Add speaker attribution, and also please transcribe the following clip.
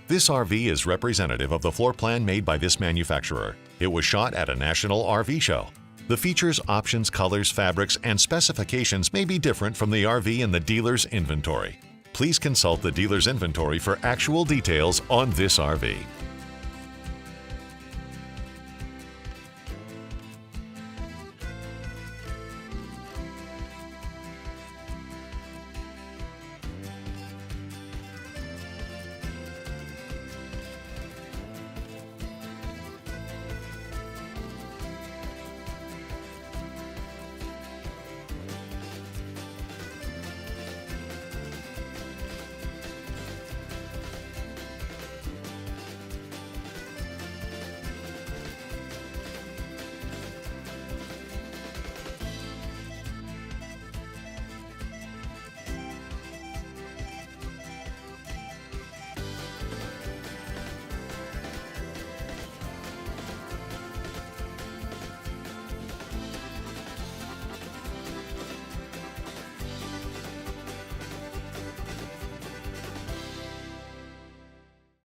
Speaker 1: This RV is representative of the floor plan made by this manufacturer. It was shot at a national RV show. The features, options, colors, fabrics, and specifications may be different from the RV in the dealer's inventory. Please consult the dealer's inventory for actual details on this RV.